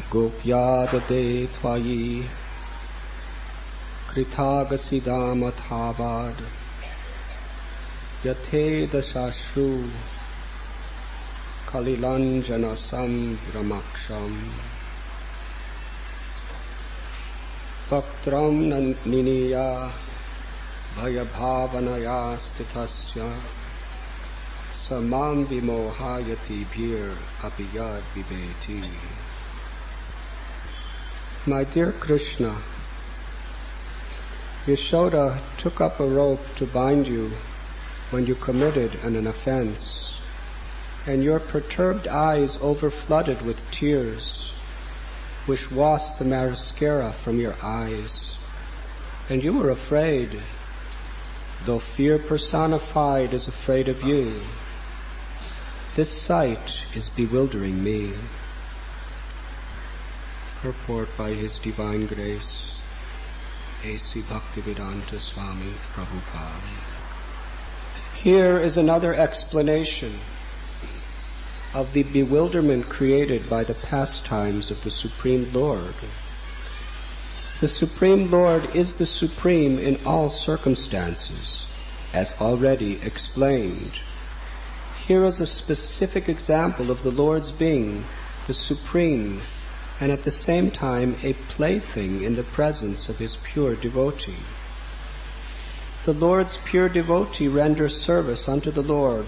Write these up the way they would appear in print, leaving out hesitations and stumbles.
Gopyadade tvayi Kritagasidam athavad Yathe dasashru Kalilanjanasam Brahmaksham Bhaktram Niniya Bhayabhavanaya Sthitasya Samam Vimohayati Bhir Abhiyad Vibeti. My dear Krishna, Yashoda took up a rope to bind you when you committed an offense, and your perturbed eyes overflooded with tears, which washed the mascara from your eyes, and you were afraid, though fear personified is afraid of you. This sight is bewildering me. Purport by His Divine Grace, A.C. Bhaktivedanta Swami Prabhupada. Here is another explanation of the bewilderment created by the pastimes of the Supreme Lord. The Supreme Lord is the Supreme in all circumstances, as already explained. Here is a specific example of the Lord's being the Supreme and at the same time a plaything in the presence of His pure devotee. The Lord's pure devotee renders service unto the Lord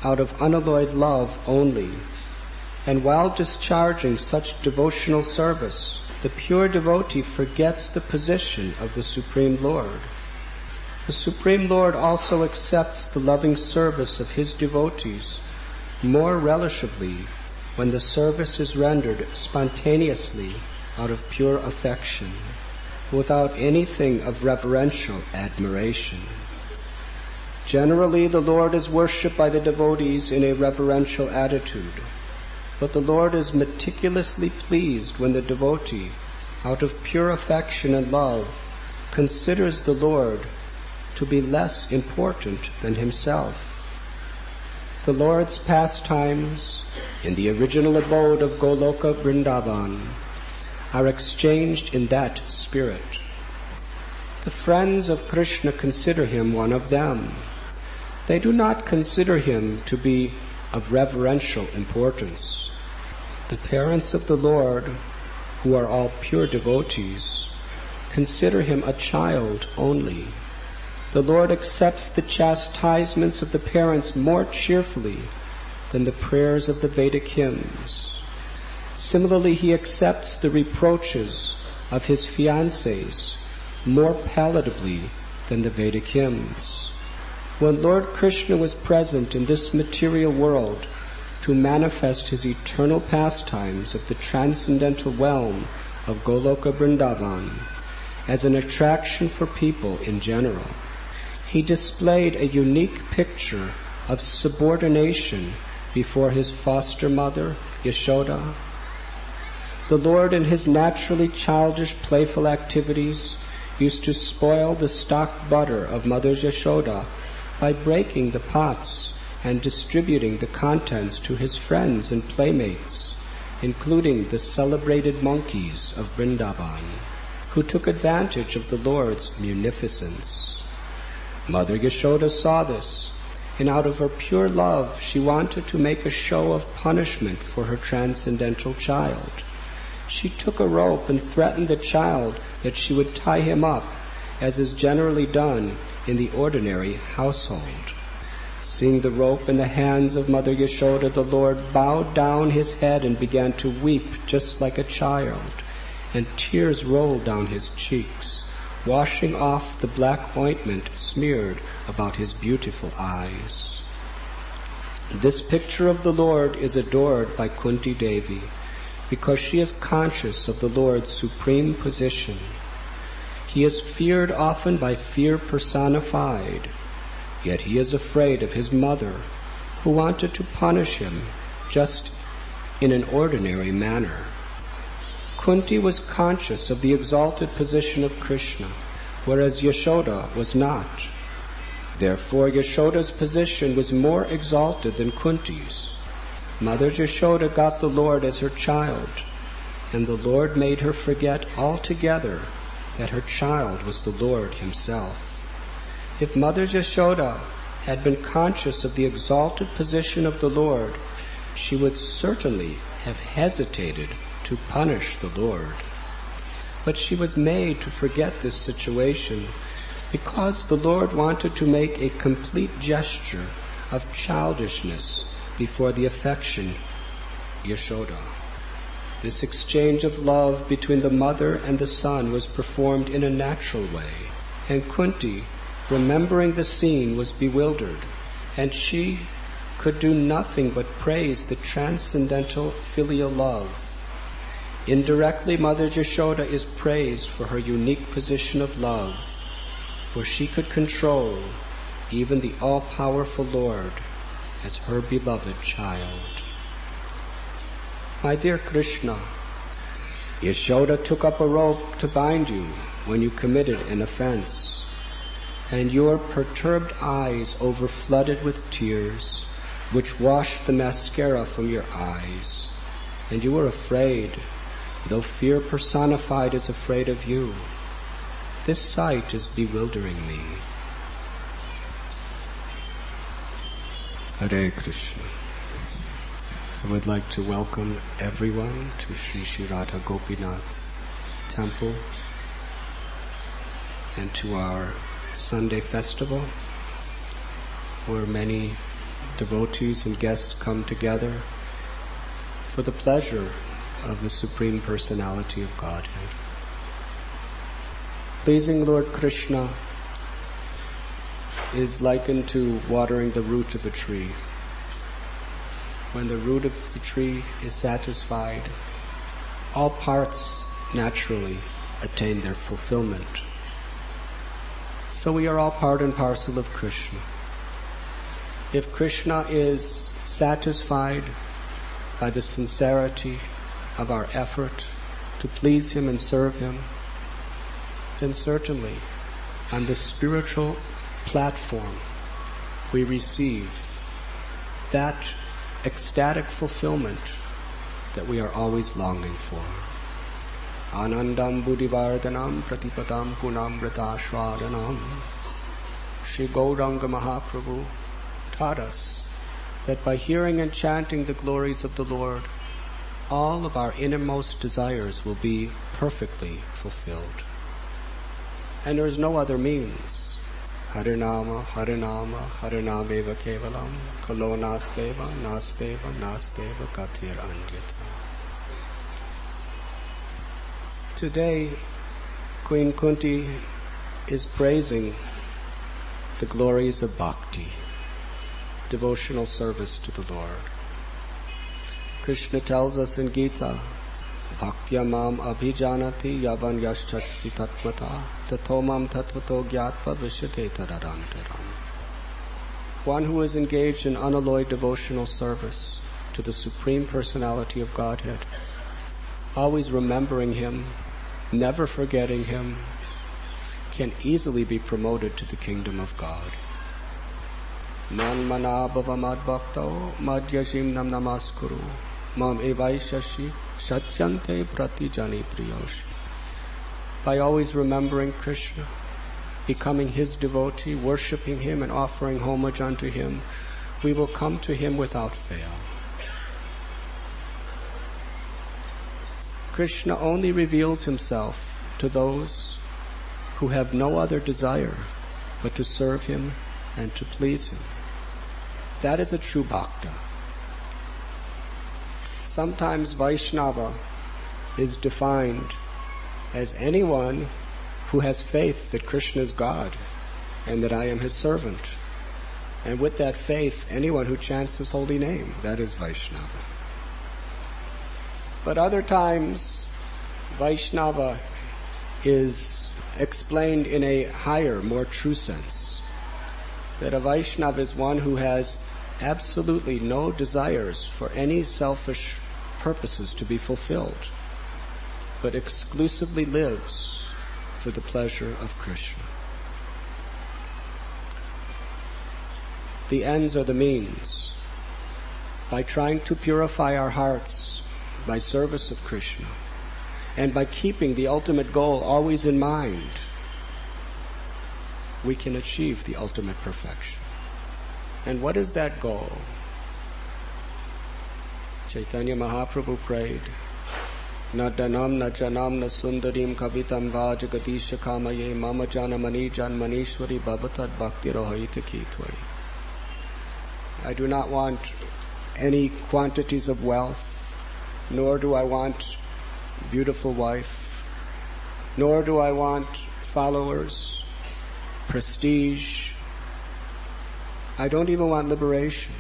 out of unalloyed love only, and while discharging such devotional service, the pure devotee forgets the position of the Supreme Lord. The Supreme Lord also accepts the loving service of His devotees more relishably when the service is rendered spontaneously out of pure affection, without anything of reverential admiration. Generally, the Lord is worshipped by the devotees in a reverential attitude, but the Lord is meticulously pleased when the devotee, out of pure affection and love, considers the Lord to be less important than himself. The Lord's pastimes in the original abode of Goloka Vrindavan are exchanged in that spirit. The friends of Krishna consider him one of them. They do not consider him to be of reverential importance. The parents of the Lord, who are all pure devotees, consider him a child only. The Lord accepts the chastisements of the parents more cheerfully than the prayers of the Vedic hymns. Similarly, He accepts the reproaches of His fiancés more palatably than the Vedic hymns. When Lord Krishna was present in this material world to manifest His eternal pastimes of the transcendental realm of Goloka Vrindavan as an attraction for people in general, He displayed a unique picture of subordination before His foster mother, Yashoda. The Lord, in His naturally childish, playful activities, used to spoil the stock butter of Mother Yashoda by breaking the pots and distributing the contents to His friends and playmates, including the celebrated monkeys of Vrindavan, who took advantage of the Lord's munificence. Mother Yashoda saw this, and out of her pure love she wanted to make a show of punishment for her transcendental child. She took a rope and threatened the child that she would tie him up, as is generally done in the ordinary household. Seeing the rope in the hands of Mother Yashoda, the Lord bowed down His head and began to weep just like a child, and tears rolled down His cheeks, washing off the black ointment smeared about His beautiful eyes. This picture of the Lord is adored by Kunti Devi because she is conscious of the Lord's supreme position. He is feared often by fear personified, yet he is afraid of his mother, who wanted to punish him just in an ordinary manner. Kunti was conscious of the exalted position of Krishna, whereas Yashoda was not. Therefore, Yashoda's position was more exalted than Kunti's. Mother Yashoda got the Lord as her child, and the Lord made her forget altogether that her child was the Lord himself. If Mother Yashoda had been conscious of the exalted position of the Lord, she would certainly have hesitated to punish the Lord. But she was made to forget this situation because the Lord wanted to make a complete gesture of childishness before the affection Yashoda. This exchange of love between the mother and the son was performed in a natural way, and Kunti, remembering the scene, was bewildered, and she could do nothing but praise the transcendental filial love. Indirectly, Mother Yashoda is praised for her unique position of love, for she could control even the all-powerful Lord as her beloved child. My dear Krishna, Yashoda took up a rope to bind you when you committed an offense, and your perturbed eyes overflooded with tears, which washed the mascara from your eyes, and you were afraid, though fear personified is afraid of you. This sight is bewildering me. Hare Krishna. I would like to welcome everyone to Sri Sri Radha Gopinath's temple and to our Sunday festival, where many devotees and guests come together for the pleasure of the Supreme Personality of Godhead. Pleasing Lord Krishna is likened to watering the root of a tree. When the root of the tree is satisfied, all parts naturally attain their fulfillment. So we are all part and parcel of Krishna. If Krishna is satisfied by the sincerity of our effort to please Him and serve Him, then certainly on the spiritual platform we receive that ecstatic fulfillment that we are always longing for. Anandam buddhivardhanam pratipadam punamritashvadanam. Shri Gauranga Mahaprabhu taught us that by hearing and chanting the glories of the Lord, all of our innermost desires will be perfectly fulfilled. And there is no other means. Harinama, Harinama, Harinameva Kevalam, Kalo Nasteva, Nasteva, Nasteva, Katir Anyata. Today, Queen Kunti is praising the glories of bhakti, devotional service to the Lord. Krishna tells us in Gita, Bhaktya mam abhijanati yavan yashchasti tatmata tato mam tatvato gyatva vishate tararantaram. One who is engaged in unalloyed devotional service to the Supreme Personality of Godhead, always remembering Him, never forgetting Him, can easily be promoted to the kingdom of God. Man manabhava madbhakto madhyashim nam namaskuru mam evaishashi satyante pratijani priyoshi. By always remembering Krishna, becoming His devotee, worshipping Him and offering homage unto Him, we will come to Him without fail. Krishna only reveals Himself to those who have no other desire but to serve Him and to please Him. That is a true bhakta. Sometimes Vaishnava is defined as anyone who has faith that Krishna is God and that I am His servant. And with that faith, anyone who chants His holy name, that is Vaishnava. But other times, Vaishnava is explained in a higher, more true sense. That a Vaishnava is one who has absolutely no desires for any selfish purposes to be fulfilled, but exclusively lives for the pleasure of Krishna. The ends are the means. By trying to purify our hearts by service of Krishna, And by keeping the ultimate goal always in mind, we can achieve the ultimate perfection. And what is that goal? Chaitanya Mahaprabhu prayed, Na danam na janam na sundarim kavitam vajagatisha kamaye mama janamani janmanishwari bhavatad bhakti rohita kitvai. I do not want any quantities of wealth, nor do I want beautiful wife, nor do I want followers, prestige. I don't even want liberation,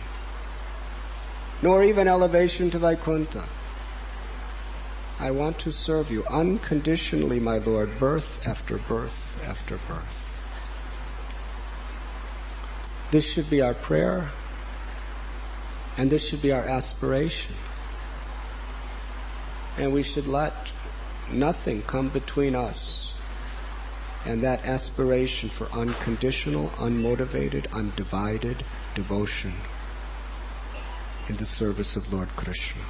nor even elevation to Vaikuntha. I want to serve you unconditionally, my Lord, birth after birth after birth. This should be our prayer, and this should be our aspiration. And we should let nothing come between us and that aspiration for unconditional, unmotivated, undivided devotion in the service of Lord Krishna.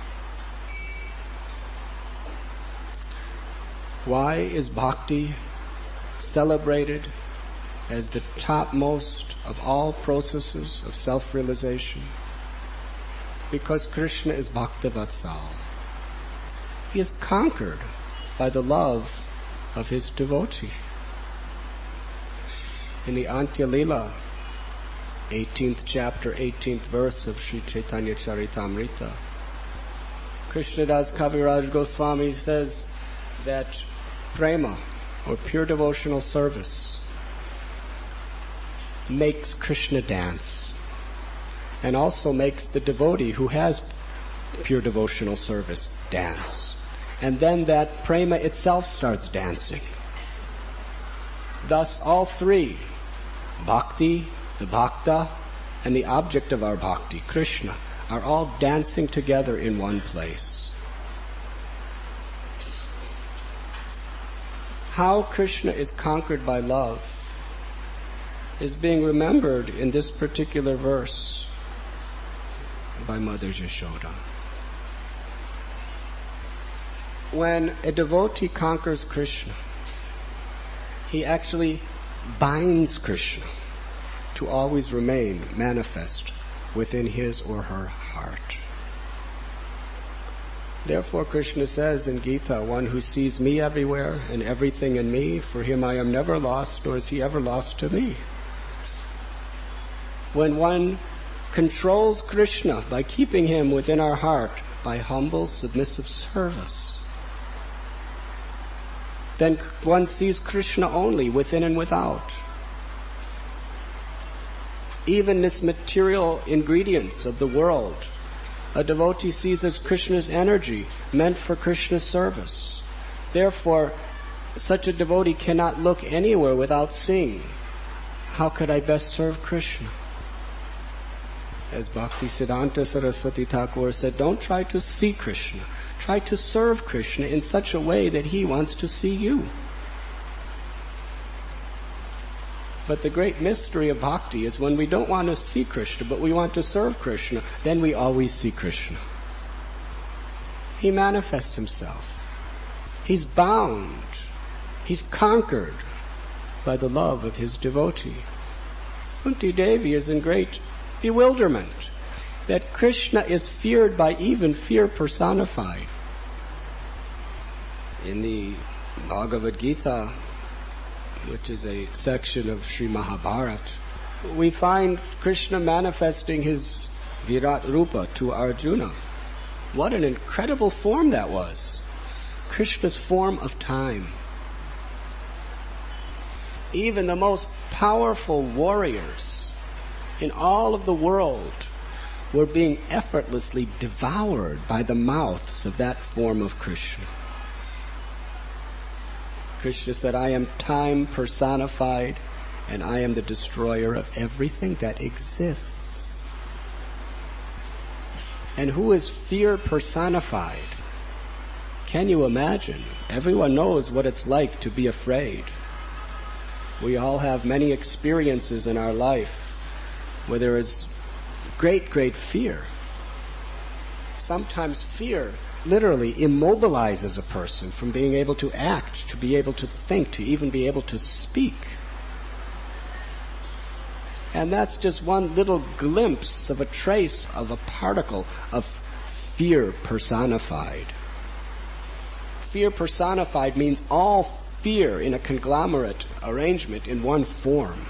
Why is bhakti celebrated as the topmost of all processes of self-realization? Because Krishna is Bhaktavatsal. He is conquered by the love of his devotee. In the Antya Lila, 18th chapter, 18th verse of Sri Chaitanya Charitamrita, Krishnadas Kaviraj Goswami says that prema, or pure devotional service, makes Krishna dance, and also makes the devotee who has pure devotional service dance. And then that prema itself starts dancing. Thus all three, bhakti, the bhakta, and the object of our bhakti, Krishna, are all dancing together in one place. How Krishna is conquered by love is being remembered in this particular verse by Mother Yashoda. When a devotee conquers Krishna, he actually binds Krishna to always remain manifest within his or her heart. Therefore Krishna says in Gita, one who sees me everywhere and everything in me, for him I am never lost, nor is he ever lost to me. When one controls Krishna by keeping him within our heart by humble, submissive service, then one sees Krishna only within and without. Even this material ingredients of the world, a devotee sees as Krishna's energy, meant for Krishna's service. Therefore, such a devotee cannot look anywhere without seeing, how could I best serve Krishna? As Bhaktisiddhanta Saraswati Thakur said, don't try to see Krishna. Try to serve Krishna in such a way that he wants to see you. But the great mystery of bhakti is when we don't want to see Krishna, but we want to serve Krishna, then we always see Krishna. He manifests himself. He's bound. He's conquered by the love of his devotee. Kunti Devi is in great bewilderment that Krishna is feared by even fear personified. In the Bhagavad Gita, which is a section of Sri Mahabharata, we find Krishna manifesting his Virat Rupa to Arjuna. What an incredible form that was. Krishna's form of time. Even the most powerful warriors in all of the world were being effortlessly devoured by the mouths of that form of Krishna. Krishna said, I am time personified, and I am the destroyer of everything that exists. And who is fear personified? Can you imagine? Everyone knows what it's like to be afraid. We all have many experiences in our life where there is great, great fear. Sometimes fear literally immobilizes a person from being able to act, to be able to think, to even be able to speak. And that's just one little glimpse of a trace of a particle of fear personified. Fear personified means all fear in a conglomerate arrangement in one form.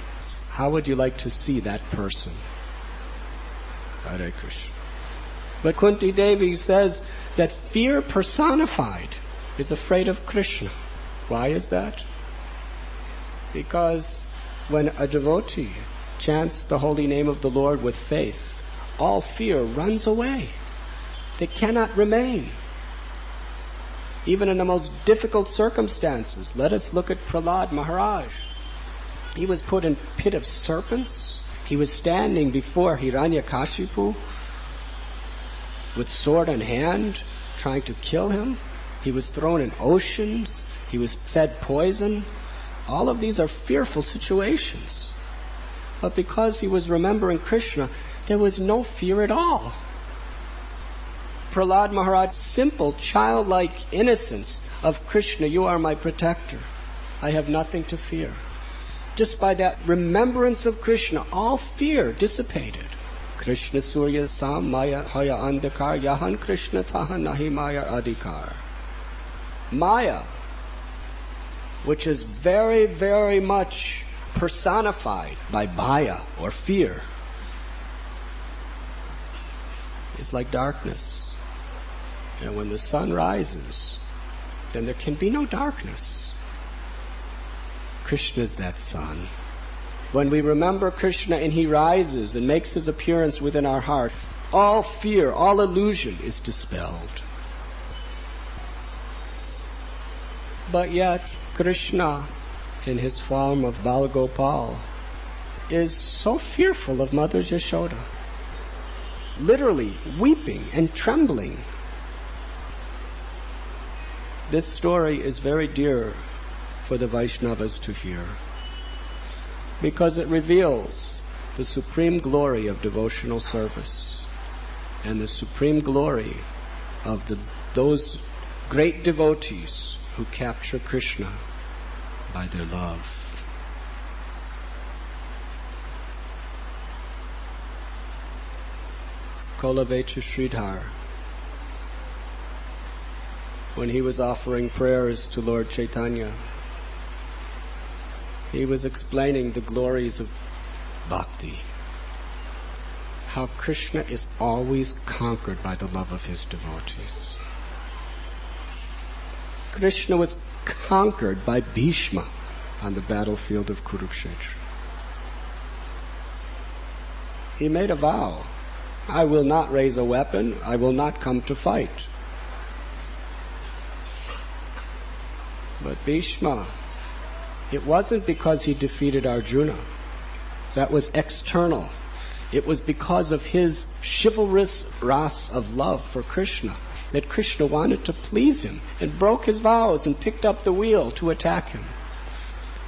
How would you like to see that person? Hare Krishna. But Kunti Devi says that fear personified is afraid of Krishna. Why is that? Because when a devotee chants the holy name of the Lord with faith, all fear runs away. They cannot remain. Even in the most difficult circumstances. Let us look at Prahlad Maharaj. He was put in pit of serpents. He was standing before Hiranyakashipu with sword in hand, trying to kill him. He was thrown in oceans. He was fed poison. All of these are fearful situations. But because he was remembering Krishna, there was no fear at all. Prahlad Maharaj's simple, childlike innocence of Krishna, you are my protector. I have nothing to fear. Just by that remembrance of Krishna, all fear dissipated. Krishna Surya Sam Maya Haya Andhakar Yahan Krishna Taha Nahi Maya Adhikar. Maya, which is very, very much personified by Bhaya or fear, is like darkness. And when the sun rises, then there can be no darkness. Krishna is that sun. When we remember Krishna and he rises and makes his appearance within our heart, all fear, all illusion is dispelled. But yet, Krishna, in his form of Bal Gopal, is so fearful of Mother Yashoda, literally weeping and trembling. This story is very dear for the Vaishnavas to hear, because it reveals the supreme glory of devotional service and the supreme glory of those great devotees who capture Krishna by their love. Kolavecha Sridhar, when he was offering prayers to Lord Chaitanya, he was explaining the glories of bhakti, how Krishna is always conquered by the love of his devotees. Krishna was conquered by Bhishma on the battlefield of Kurukshetra. He made a vow, I will not raise a weapon, I will not come to fight. But Bhishma, it wasn't because he defeated Arjuna. That was external. It was because of his chivalrous ras of love for Krishna, that Krishna wanted to please him and broke his vows and picked up the wheel to attack him.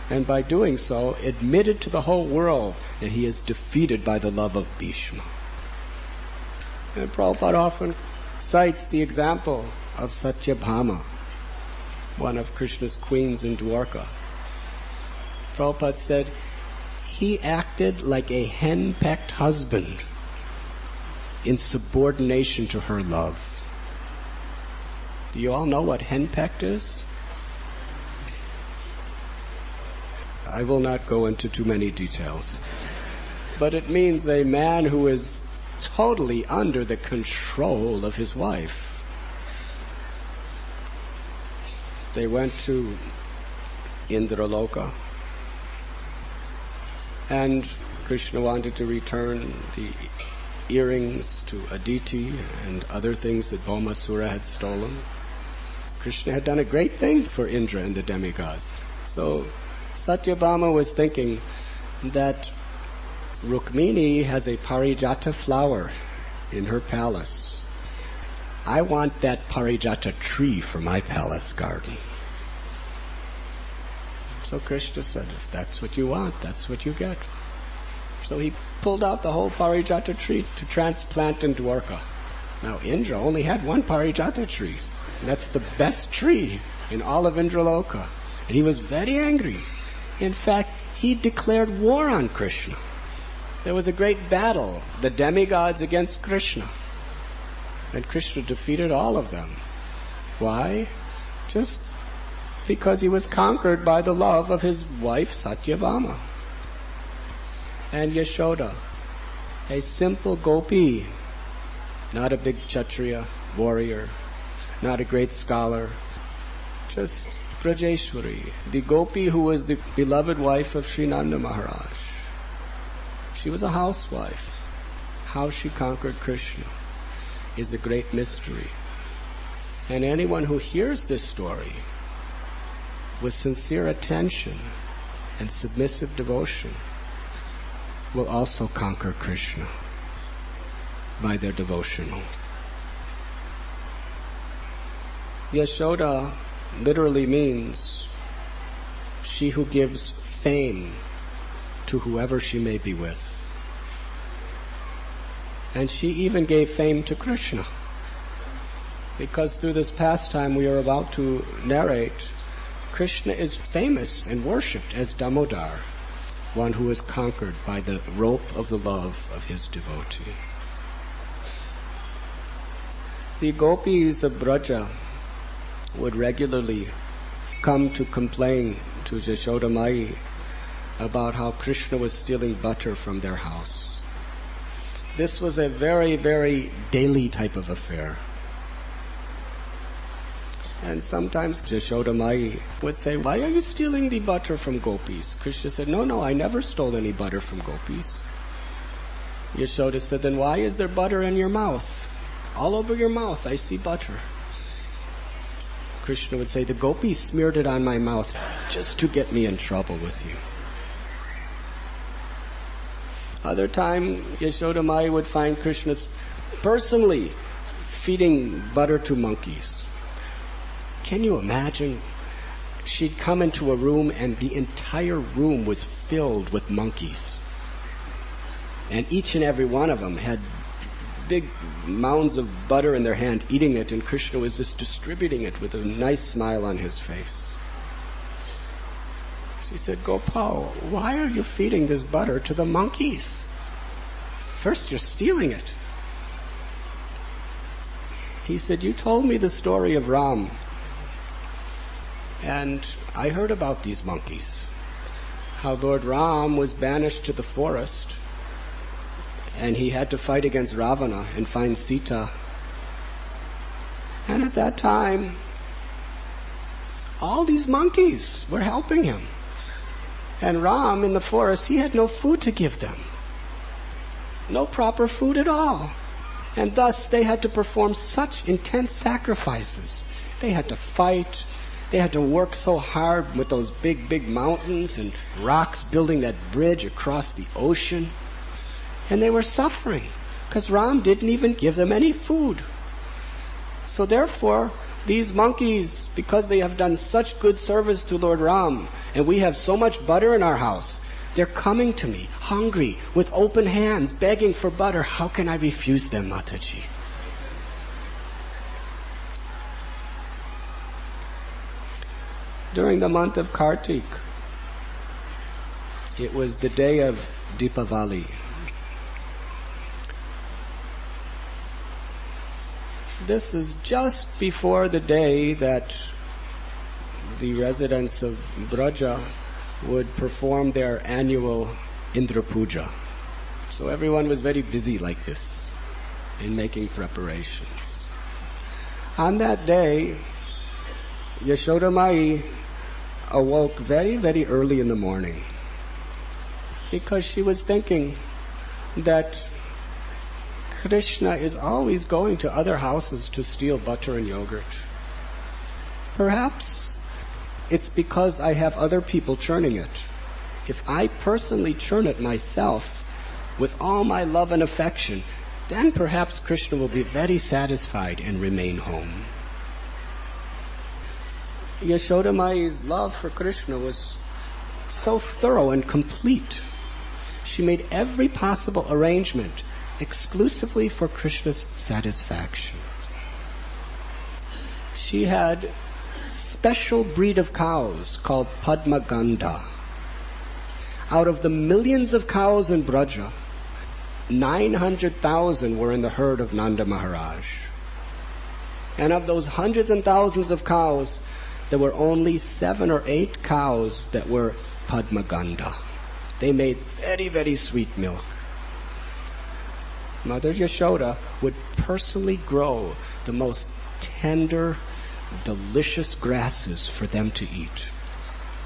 And by doing so, admitted to the whole world that he is defeated by the love of Bhishma. And Prabhupada often cites the example of Satyabhama, one of Krishna's queens in Dwarka. Prabhupada said, he acted like a hen-pecked husband in subordination to her love. Do you all know what henpecked is? I will not go into too many details. But it means a man who is totally under the control of his wife. They went to Indraloka, and Krishna wanted to return the earrings to Aditi and other things that Bhaumasura had stolen. Krishna had done a great thing for Indra and the demigods. So Satyabhama was thinking that Rukmini has a parijata flower in her palace. I want that parijata tree for my palace garden. So Krishna said, if that's what you want, that's what you get. So he pulled out the whole parijata tree to transplant in Dwarka. Now Indra only had one parijata tree. That's the best tree in all of Indraloka. And he was very angry. In fact, he declared war on Krishna. There was a great battle, the demigods against Krishna. And Krishna defeated all of them. Why? Just because he was conquered by the love of his wife Satyabhama. And Yashoda, a simple gopi, not a big Kshatriya warrior, not a great scholar, just Brajeshwari, the gopi who was the beloved wife of Sri Nanda Maharaj. She was a housewife. How she conquered Krishna is a great mystery. And anyone who hears this story with sincere attention and submissive devotion will also conquer Krishna by their devotional. Yashoda literally means she who gives fame to whoever she may be with. And she even gave fame to Krishna, because through this pastime we are about to narrate, Krishna is famous and worshipped as Damodar, one who is conquered by the rope of the love of his devotee. The gopis of Braja would regularly come to complain to Yashoda Mai about how Krishna was stealing butter from their house. This was a very, very daily type of affair. And sometimes Yashoda Mai would say, "Why are you stealing the butter from gopis?" Krishna said, No, I never stole any butter from gopis." Yashoda said, "Then why is there butter in your mouth? All over your mouth I see butter." Krishna would say, "The gopis smeared it on my mouth just to get me in trouble with you." Other time, Yashoda Mai would find Krishna personally feeding butter to monkeys. Can you imagine? She'd come into a room and the entire room was filled with monkeys. And each and every one of them had big mounds of butter in their hand, eating it, and Krishna was just distributing it with a nice smile on his face. She said, "Gopal, why are you feeding this butter to the monkeys? First you're stealing it." He said, "You told me the story of Ram, and I heard about these monkeys. How Lord Ram was banished to the forest, and he had to fight against Ravana and find Sita. And at that time, all these monkeys were helping him. And Ram in the forest, he had no food to give them. No proper food at all. And thus they had to perform such intense sacrifices. They had to fight. They had to work so hard with those big, big mountains and rocks, building that bridge across the ocean. And they were suffering because Ram didn't even give them any food. So therefore, these monkeys, because they have done such good service to Lord Ram, and we have so much butter in our house, they're coming to me, hungry, with open hands, begging for butter. How can I refuse them, Mataji?" During the month of Kartik, it was the day of Deepavali. This is just before the day that the residents of Braja would perform their annual Indra Puja. So everyone was very busy like this in making preparations. On that day, Yashoda Mai awoke very, very early in the morning because she was thinking that Krishna is always going to other houses to steal butter and yogurt. Perhaps it's because I have other people churning it. If I personally churn it myself with all my love and affection, then perhaps Krishna will be very satisfied and remain home. Yashoda Mai's love for Krishna was so thorough and complete. She made every possible arrangement exclusively for Krishna's satisfaction. She had special breed of cows called Padmagandha. Out of the millions of cows in Braja, 900,000 were in the herd of Nanda Maharaj. And of those hundreds and thousands of cows, there were only 7 or 8 cows that were Padmagandha. They made very, very sweet milk. Mother Yashoda would personally grow the most tender, delicious grasses for them to eat.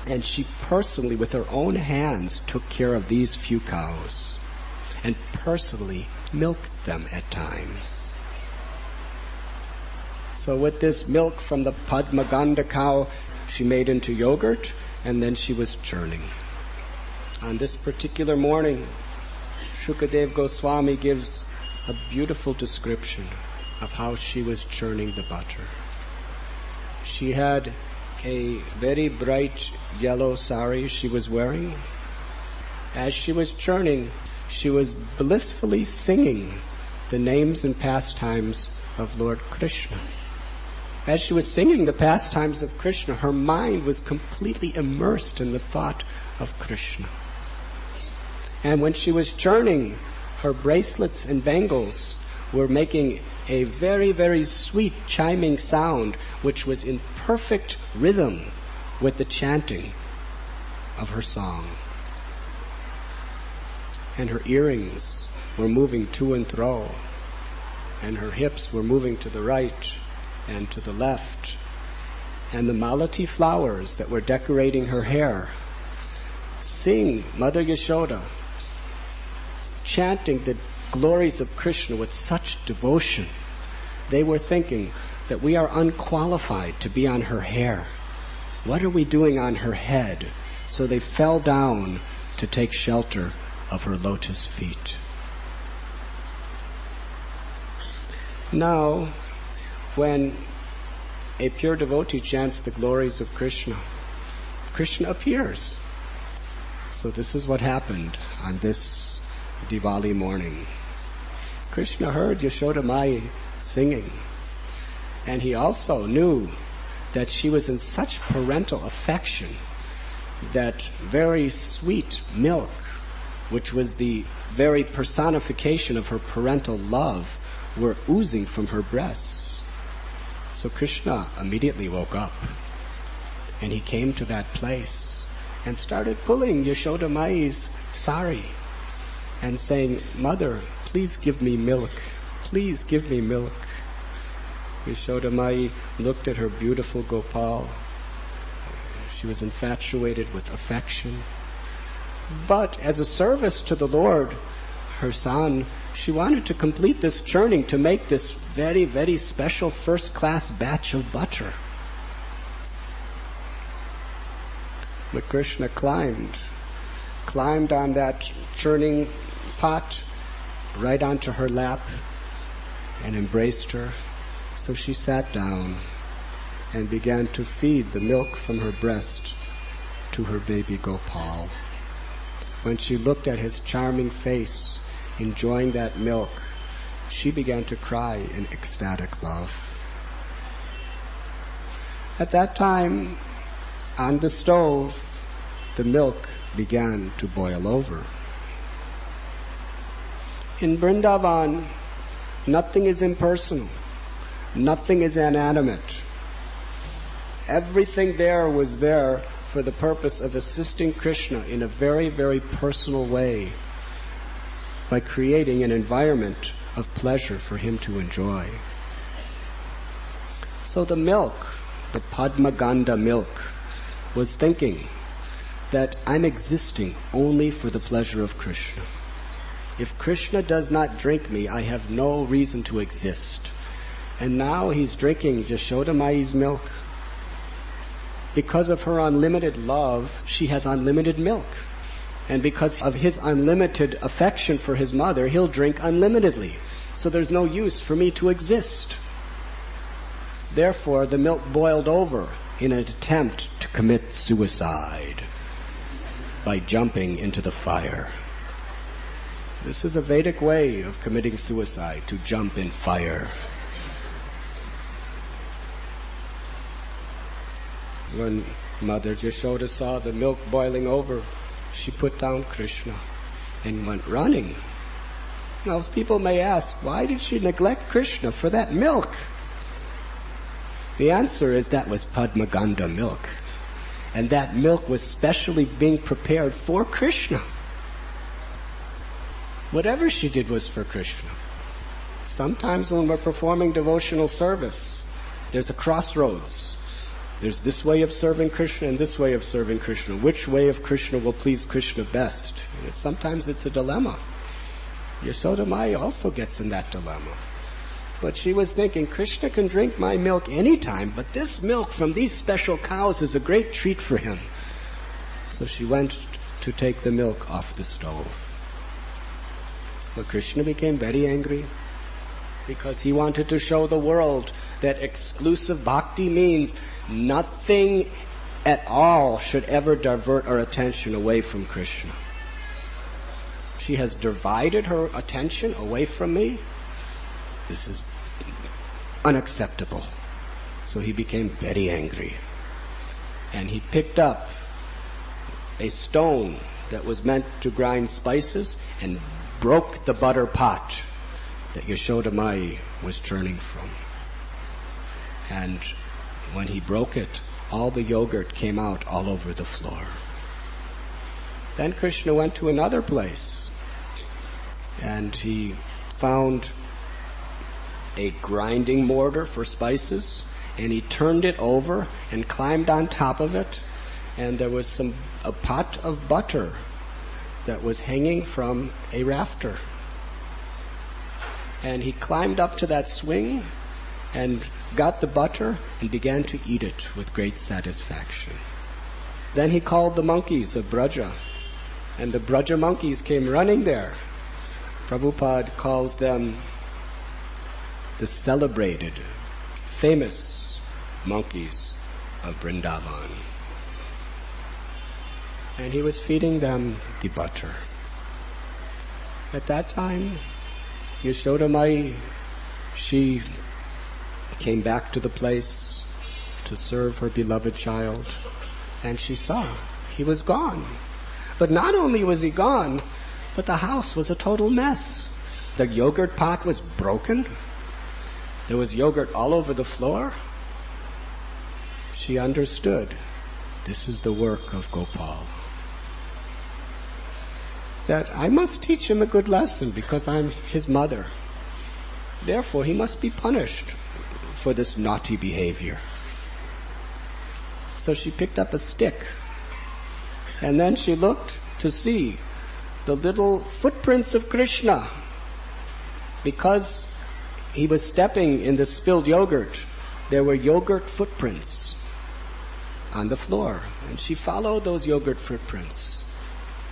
And she personally, with her own hands, took care of these few cows and personally milked them at times. So with this milk from the Padmagandha cow, she made into yogurt, and then she was churning. On this particular morning, Shukadev Goswami gives a beautiful description of how she was churning the butter. She had a very bright yellow sari she was wearing. As she was churning, she was blissfully singing the names and pastimes of Lord Krishna. As she was singing the pastimes of Krishna, her mind was completely immersed in the thought of Krishna. And when she was churning, her bracelets and bangles were making a very, very sweet chiming sound, which was in perfect rhythm with the chanting of her song. And her earrings were moving to and fro, and her hips were moving to the right and to the left, and the malati flowers that were decorating her hair sing Mother Yashoda, chanting the glories of Krishna with such devotion. They were thinking that we are unqualified to be on her hair. What are we doing on her head? So they fell down to take shelter of her lotus feet. Now, when a pure devotee chants the glories of Krishna, Krishna appears. So this is what happened on this Diwali morning. Krishna heard Yashoda Mai singing, and he also knew that she was in such parental affection that very sweet milk, which was the very personification of her parental love, were oozing from her breasts. So Krishna immediately woke up, and he came to that place and started pulling Yashoda Mai's sari and saying, "Mother, please give me milk. Please give me milk." Yashoda Mai looked at her beautiful Gopal. She was infatuated with affection. But as a service to the Lord, her son, she wanted to complete this churning to make this very, very special first-class batch of butter. But Krishna climbed on that churning pot right onto her lap and embraced her. So she sat down and began to feed the milk from her breast to her baby Gopal. When she looked at his charming face, enjoying that milk, she began to cry in ecstatic love. At that time, on the stove, the milk began to boil over. In Vrindavan, nothing is impersonal. Nothing is inanimate. Everything there was there for the purpose of assisting Krishna in a very, very personal way by creating an environment of pleasure for him to enjoy. So the milk, the Padmagandha milk, was thinking that I'm existing only for the pleasure of Krishna. If Krishna does not drink me, I have no reason to exist. And now he's drinking Yashoda Mai's milk. Because of her unlimited love, she has unlimited milk. And because of his unlimited affection for his mother, he'll drink unlimitedly. So there's no use for me to exist. Therefore, the milk boiled over in an attempt to commit suicide by jumping into the fire. This is a Vedic way of committing suicide, to jump in fire. When Mother Yashoda saw the milk boiling over, she put down Krishna and went running. Now, people may ask, why did she neglect Krishna for that milk? The answer is that was Padmaganda milk. And that milk was specially being prepared for Krishna. Whatever she did was for Krishna. Sometimes when we're performing devotional service, there's a crossroads. There's this way of serving Krishna and this way of serving Krishna. Which way of Krishna will please Krishna best? And sometimes it's a dilemma. Yashoda Mai also gets in that dilemma. But she was thinking, Krishna can drink my milk anytime, but this milk from these special cows is a great treat for him. So she went to take the milk off the stove. But Krishna became very angry because he wanted to show the world that exclusive bhakti means nothing at all should ever divert our attention away from Krishna. She has divided her attention away from me. This is unacceptable. So he became very angry. And he picked up a stone that was meant to grind spices and broke the butter pot that Yashoda Mai was churning from. And when he broke it, all the yogurt came out all over the floor. Then Krishna went to another place and he found a grinding mortar for spices, and he turned it over and climbed on top of it, and there was a pot of butter that was hanging from a rafter. And he climbed up to that swing and got the butter and began to eat it with great satisfaction. Then he called the monkeys of Braja, and the Braja monkeys came running there. Prabhupada calls them the celebrated, famous monkeys of Vrindavan. And he was feeding them the butter. At that time, Yashoda Mai, she came back to the place to serve her beloved child, and she saw he was gone. But not only was he gone, but the house was a total mess. The yogurt pot was broken. There was yogurt all over the floor. She understood this is the work of Gopal. That I must teach him a good lesson because I'm his mother. Therefore, he must be punished for this naughty behavior. So she picked up a stick, and then she looked to see the little footprints of Krishna. Because he was stepping in the spilled yogurt, there were yogurt footprints on the floor. And she followed those yogurt footprints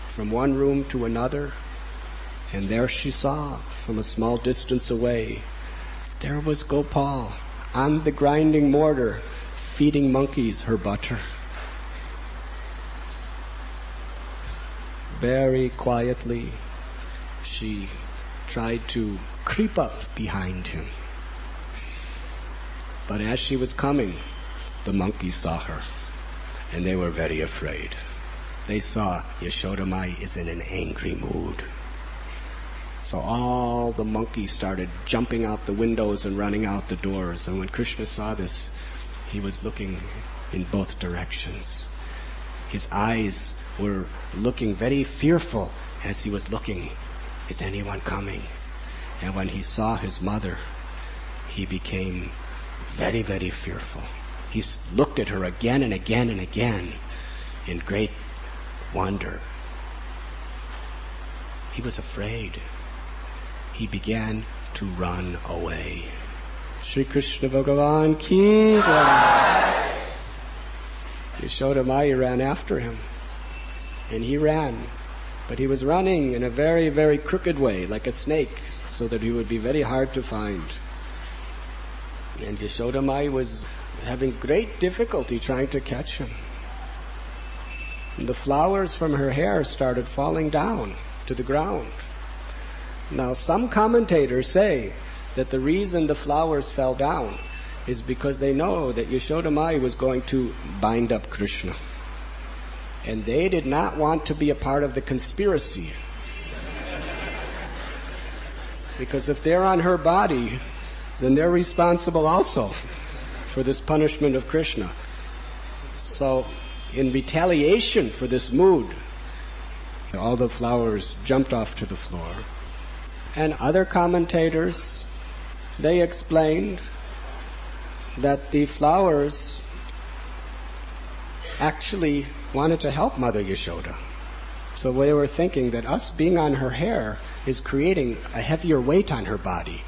from one room to another, and there she saw, from a small distance away, there was Gopal on the grinding mortar, feeding monkeys her butter. Very quietly, she tried to creep up behind him. But as she was coming, the monkeys saw her, and they were very afraid. They saw Yashoda Mai is in an angry mood. So all the monkeys started jumping out the windows and running out the doors. And when Krishna saw this, he was looking in both directions. His eyes were looking very fearful as he was looking. Is anyone coming? And when he saw his mother, he became very, very fearful. He looked at her again and again and again in great wonder. He was afraid. He began to run away. Shri Krishna Bhagavan ki jai. Yashoda Mai ran after him, and he ran, but he was running in a very, very crooked way, like a snake, so that he would be very hard to find. And Yashoda Mai was having great difficulty trying to catch him. And the flowers from her hair started falling down to the ground. Now, some commentators say that the reason the flowers fell down is because they know that Yashoda Mai was going to bind up Krishna. And they did not want to be a part of the conspiracy. Because if they're on her body, then they're responsible also for this punishment of Krishna. So, in retaliation for this mood, all the flowers jumped off to the floor. And other commentators, they explained that the flowers actually wanted to help Mother Yashoda. So they were thinking that us being on her hair is creating a heavier weight on her body.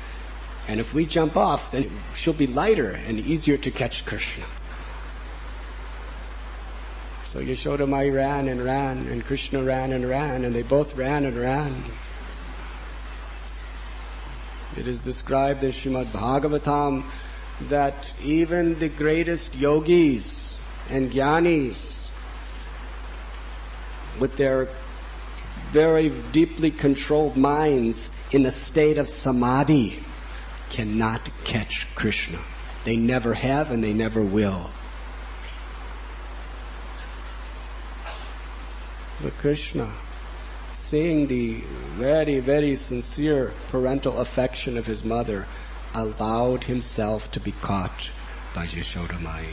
And if we jump off, then she'll be lighter and easier to catch Krishna. So Yashoda Mai ran, and Krishna ran, and they both ran and ran. It is described in Srimad Bhagavatam that even the greatest yogis and jnanis, with their very deeply controlled minds in a state of samadhi, cannot catch Krishna. They never have and they never will. But Krishna, seeing the very, very sincere parental affection of his mother, allowed himself to be caught by Yashoda Mai.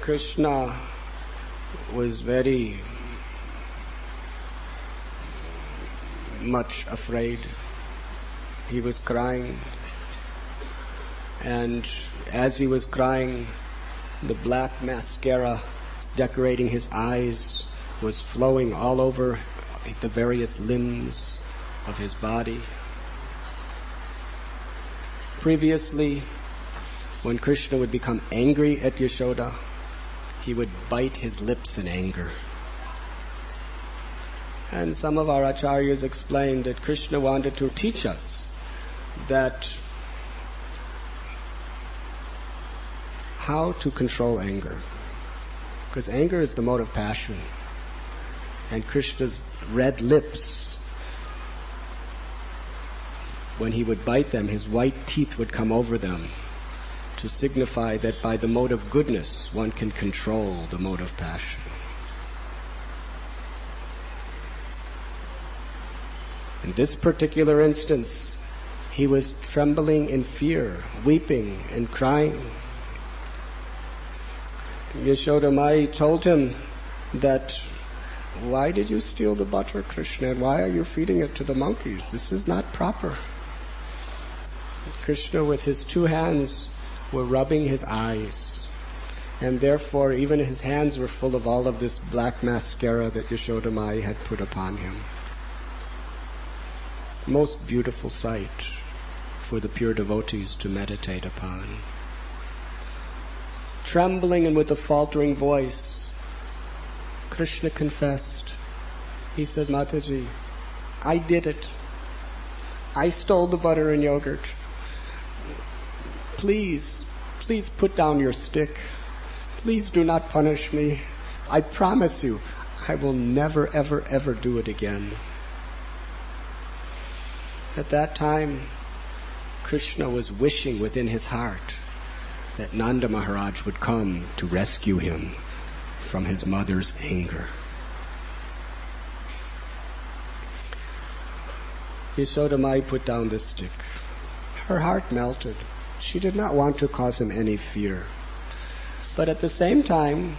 Krishna was very much afraid. He was crying. And as he was crying, the black mascara decorating his eyes was flowing all over the various limbs of his body. Previously, when Krishna would become angry at Yashoda, he would bite his lips in anger. And some of our acharyas explained that Krishna wanted to teach us that how to control anger. Because anger is the mode of passion. And Krishna's red lips, when he would bite them, his white teeth would come over them to signify that by the mode of goodness one can control the mode of passion. In this particular instance, he was trembling in fear, weeping and crying. Yashoda Mai told him that, why did you steal the butter, Krishna, and why are you feeding it to the monkeys? This is not proper. Krishna, with his two hands, were rubbing his eyes, and therefore even his hands were full of all of this black mascara that Yashoda Mai had put upon him. Most beautiful sight for the pure devotees to meditate upon. Trembling and with a faltering voice, Krishna confessed. He said, Mataji, I did it. I stole the butter and yogurt. Please put down your stick. Please do not punish me. I promise you, I will never, ever, ever do it again. At that time, Krishna was wishing within his heart that Nanda Maharaj would come to rescue him from his mother's anger. Yashoda Mai put down the stick. Her heart melted. She did not want to cause him any fear. But at the same time,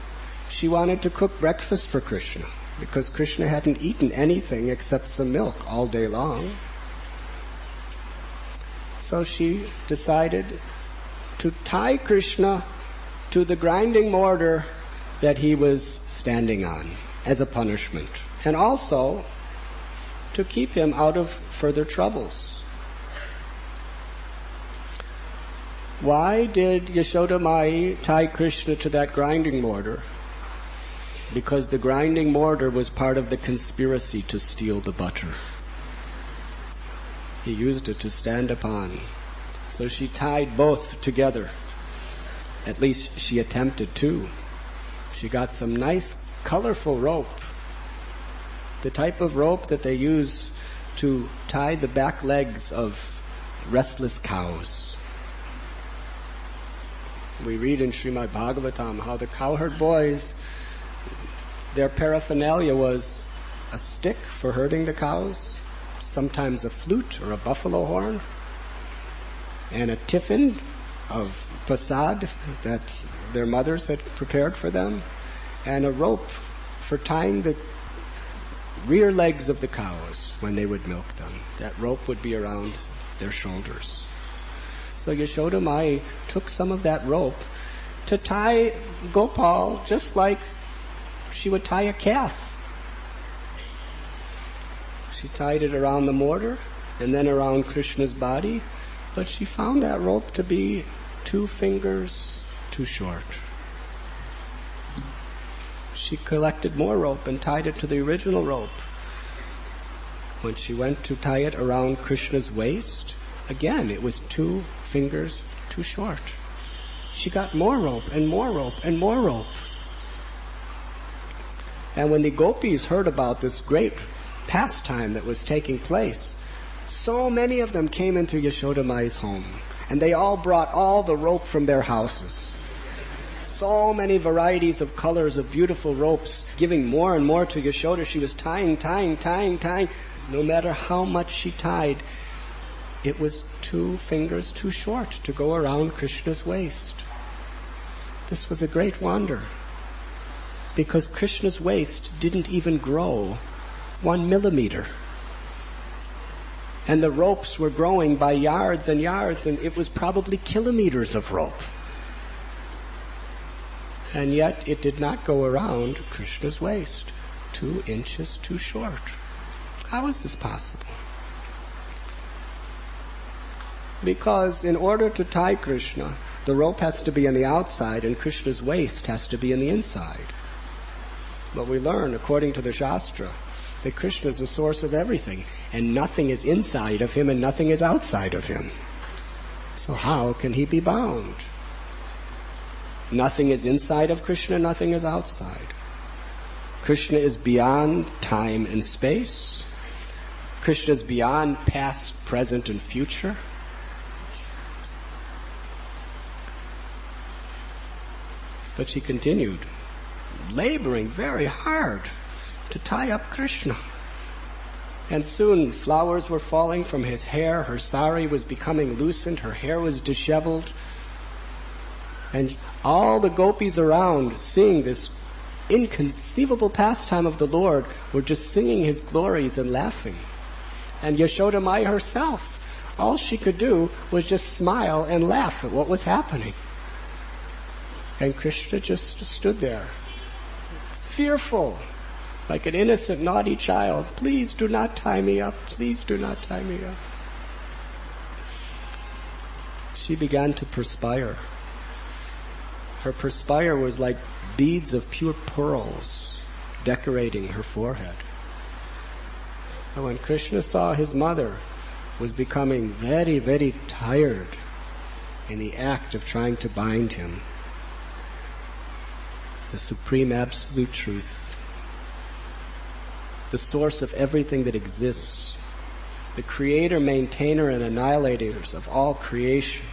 she wanted to cook breakfast for Krishna, because Krishna hadn't eaten anything except some milk all day long. So she decided to tie Krishna to the grinding mortar that he was standing on as a punishment, and also to keep him out of further troubles. Why did Yashoda Mai tie Krishna to that grinding mortar? Because the grinding mortar was part of the conspiracy to steal the butter. He used it to stand upon. So she tied both together. At least she attempted to. She got some nice, colorful rope. The type of rope that they use to tie the back legs of restless cows. We read in Srimad Bhagavatam how the cowherd boys, their paraphernalia was a stick for herding the cows, sometimes a flute or a buffalo horn, and a tiffin of prasad that their mothers had prepared for them, and a rope for tying the rear legs of the cows when they would milk them. That rope would be around their shoulders. So Yashoda Mai took some of that rope to tie Gopal just like she would tie a calf. She tied it around the mortar and then around Krishna's body, but she found that rope to be 2 fingers too short. She collected more rope and tied it to the original rope. When she went to tie it around Krishna's waist, again it was 2 fingers too short. She got more rope and more rope and more rope. And when the gopis heard about this great pastime that was taking place, so many of them came into Yashoda Mai's home, and they all brought all the rope from their houses. So many varieties of colors of beautiful ropes, giving more and more to Yashoda. She was tying. No matter how much she tied, it was 2 fingers too short to go around Krishna's waist. This was a great wonder, because Krishna's waist didn't even grow 1 millimeter. And the ropes were growing by yards and yards, and it was probably kilometers of rope. And yet it did not go around Krishna's waist, 2 inches too short. How is this possible? Because in order to tie Krishna, the rope has to be on the outside and Krishna's waist has to be on the inside. But we learn, according to the Shastra, that Krishna is the source of everything, and nothing is inside of him and nothing is outside of him. So how can he be bound? Nothing is inside of Krishna, nothing is outside. Krishna is beyond time and space. Krishna is beyond past, present, and future. But she continued, laboring very hard to tie up Krishna. And soon flowers were falling from his hair, her sari was becoming loosened, her hair was disheveled. And all the gopis around, seeing this inconceivable pastime of the Lord, were just singing his glories and laughing. And Yashoda Mai herself, all she could do was just smile and laugh at what was happening. And Krishna just stood there, fearful, like an innocent, naughty child. Please do not tie me up. Please do not tie me up. She began to perspire. Her perspire was like beads of pure pearls decorating her forehead. And when Krishna saw his mother was becoming very, very tired in the act of trying to bind him, the supreme absolute truth, the source of everything that exists, the creator, maintainer, and annihilators of all creation,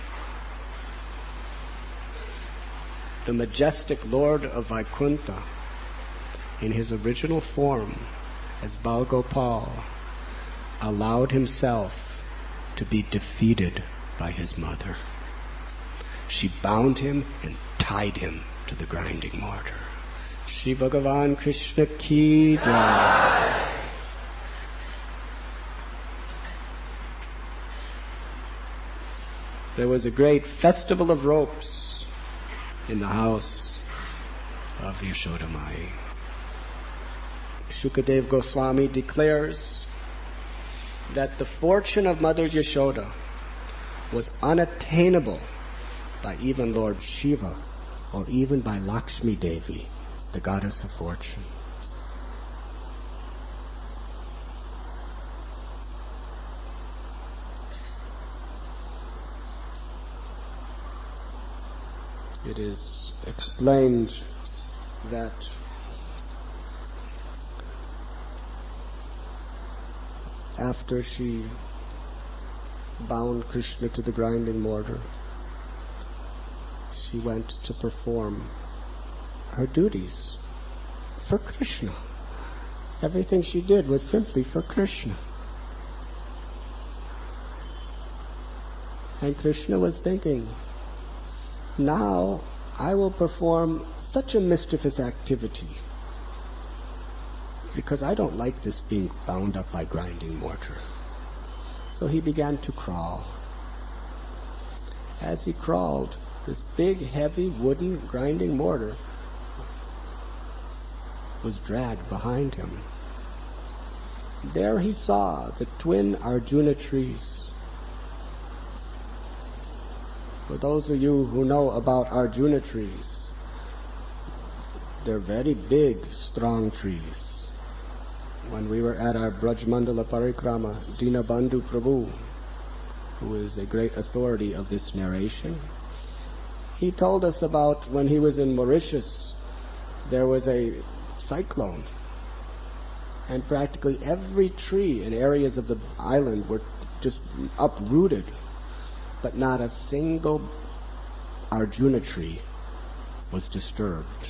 the majestic Lord of Vaikuntha, in his original form as Bal Gopal, allowed himself to be defeated by his mother. She bound him and tied him to the grinding mortar. Shri Bhagavan Krishna ki jai. There was a great festival of ropes in the house of Yashoda Mai. Shukadev Goswami declares that the fortune of Mother Yashoda was unattainable by even Lord Shiva or even by Lakshmi Devi, the goddess of fortune. It is explained that after she bound Krishna to the grinding mortar, she went to perform her duties for Krishna. Everything she did was simply for Krishna. And Krishna was thinking, now I will perform such a mischievous activity because I don't like this being bound up by grinding mortar. So he began to crawl. As he crawled, this big, heavy, wooden grinding mortar was dragged behind him. There he saw the twin Arjuna trees. For those of you who know about Arjuna trees, they're very big, strong trees. When we were at our Brajmandala Parikrama, Dinabandhu Prabhu, who is a great authority of this narration, he told us about when he was in Mauritius, there was a cyclone, and practically every tree in areas of the island were just uprooted, but not a single Arjuna tree was disturbed,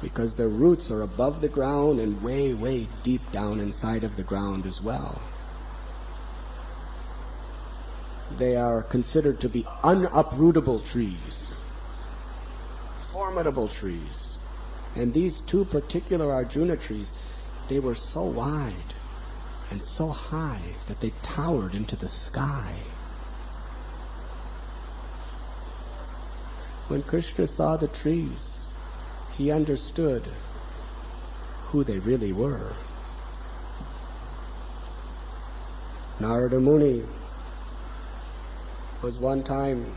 because their roots are above the ground and way, way deep down inside of the ground as well. They are considered to be unuprootable trees, formidable trees. And these two particular Arjuna trees, they were so wide and so high that they towered into the sky. When Krishna saw the trees, he understood who they really were. Narada Muni was one time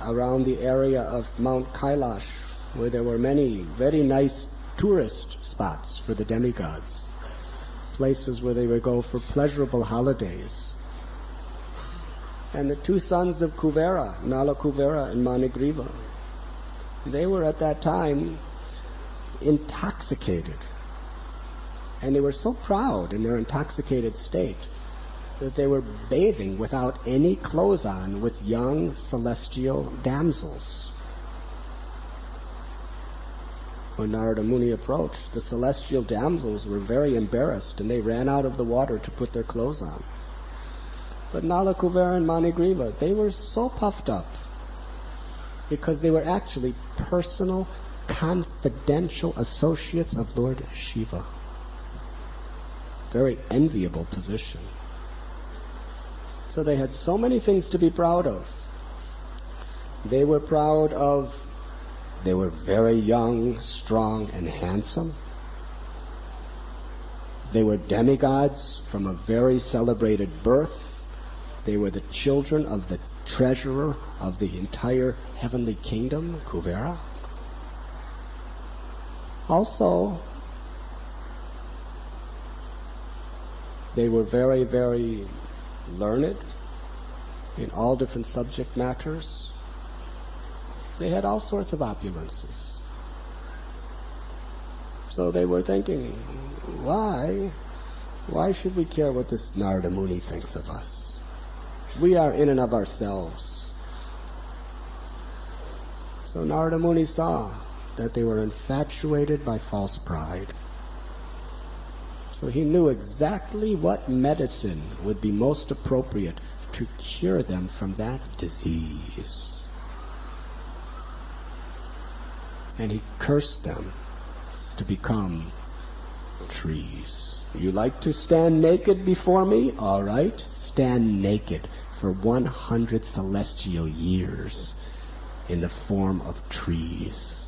around the area of Mount Kailash, where there were many very nice tourist spots for the demigods, places where they would go for pleasurable holidays. And the two sons of Kuvera, Nala Kuvera and Manigriva, they were at that time intoxicated. And they were so proud in their intoxicated state that they were bathing without any clothes on with young celestial damsels. When Narada Muni approached, the celestial damsels were very embarrassed and they ran out of the water to put their clothes on. But Nala Kuvera and Manigriva, they were so puffed up because they were actually personal, confidential associates of Lord Shiva. Very enviable position. So they had so many things to be proud of. They were proud of, they were very young, strong, and handsome. They were demigods from a very celebrated birth. They were the children of the treasurer of the entire heavenly kingdom, Kuvera. Also, they were very, very learned in all different subject matters. They had all sorts of opulences. So they were thinking, why should we care what this Narada Muni thinks of us? We are in and of ourselves. So Narada Muni saw that they were infatuated by false pride. So he knew exactly what medicine would be most appropriate to cure them from that disease. And he cursed them to become trees. You like to stand naked before me? All right, stand naked for 100 celestial years in the form of trees.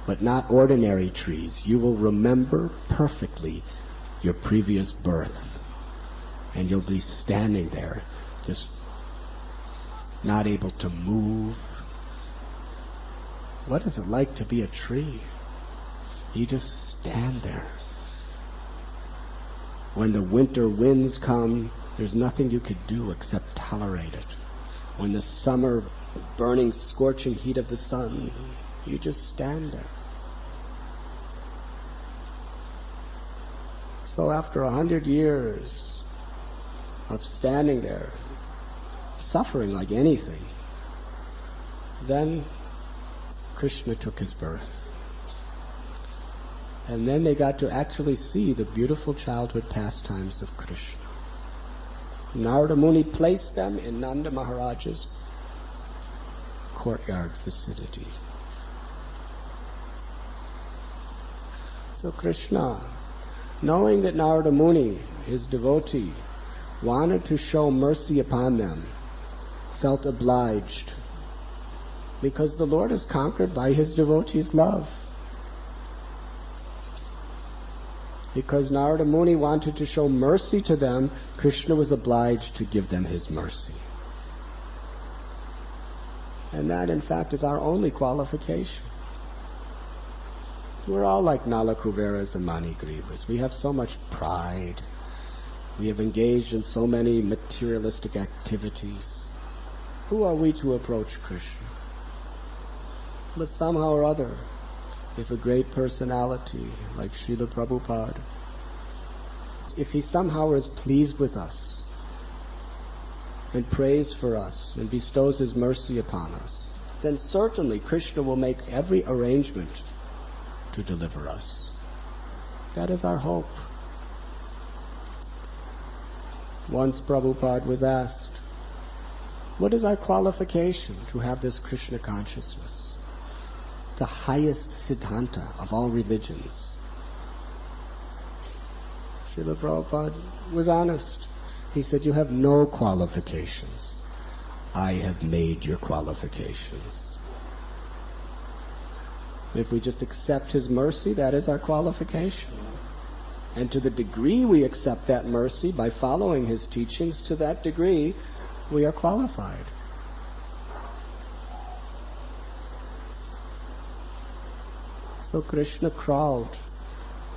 But not ordinary trees. You will remember perfectly your previous birth. And you'll be standing there, just not able to move. What is it like to be a tree? You just stand there. When the winter winds come, there's nothing you could do except tolerate it. When the summer burning, scorching heat of the sun You just stand there. So after 100 years of standing there, suffering like anything, then Krishna took his birth. And then they got to actually see the beautiful childhood pastimes of Krishna. Narada Muni placed them in Nanda Maharaj's courtyard vicinity. So Krishna, knowing that Narada Muni, his devotee, wanted to show mercy upon them, felt obliged, because the Lord is conquered by his devotees' love. Because Narada Muni wanted to show mercy to them, Krishna was obliged to give them his mercy. And that, in fact, is our only qualification. We're all like Nalakuberas and Manigrivas. We have so much pride. We have engaged in so many materialistic activities. Who are we to approach Krishna? But somehow or other, if a great personality like Srila Prabhupada, if he somehow is pleased with us and prays for us and bestows his mercy upon us, then certainly Krishna will make every arrangement to deliver us. That is our hope. Once Prabhupada was asked, what is our qualification to have this Krishna consciousness? The highest siddhanta of all religions. Srila Prabhupada was honest. He said, you have no qualifications. I have made your qualifications. If we just accept his mercy, that is our qualification. And to the degree we accept that mercy by following his teachings, to that degree we are qualified. So Krishna crawled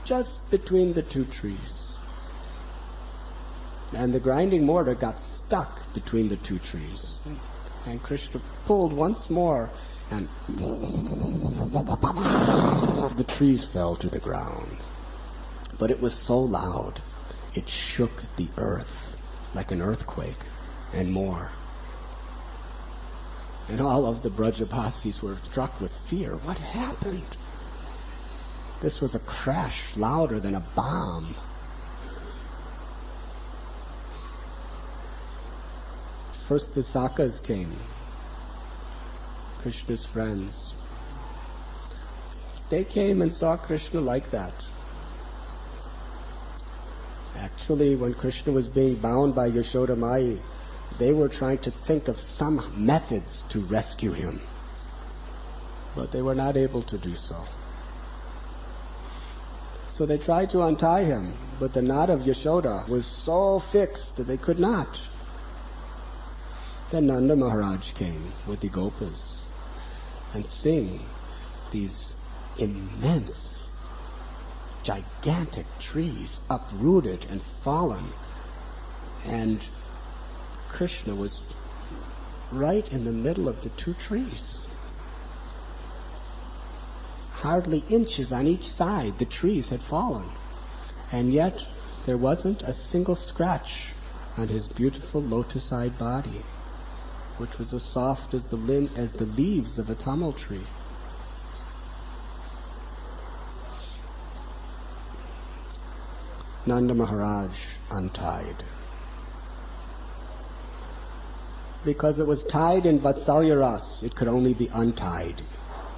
just between the two trees. And the grinding mortar got stuck between the two trees. And Krishna pulled once more, and the trees fell to the ground. But it was so loud, it shook the earth like an earthquake and more. And all of the Brajabasis were struck with fear. What happened? This was a crash louder than a bomb. First the Sakas came, Krishna's friends. They came and saw Krishna like that. Actually, when Krishna was being bound by Yashoda Mai, they were trying to think of some methods to rescue him. But they were not able to do so. So they tried to untie him, but the knot of Yashoda was so fixed that they could not. Then Nanda Maharaj came with the Gopas and sing these immense, gigantic trees uprooted and fallen. And Krishna was right in the middle of the two trees. Hardly inches on each side the trees had fallen. And yet there wasn't a single scratch on his beautiful lotus-eyed body, which was as soft as the leaves of a Tamil tree. Nanda Maharaj untied. Because it was tied in Vatsalya Ras, it could only be untied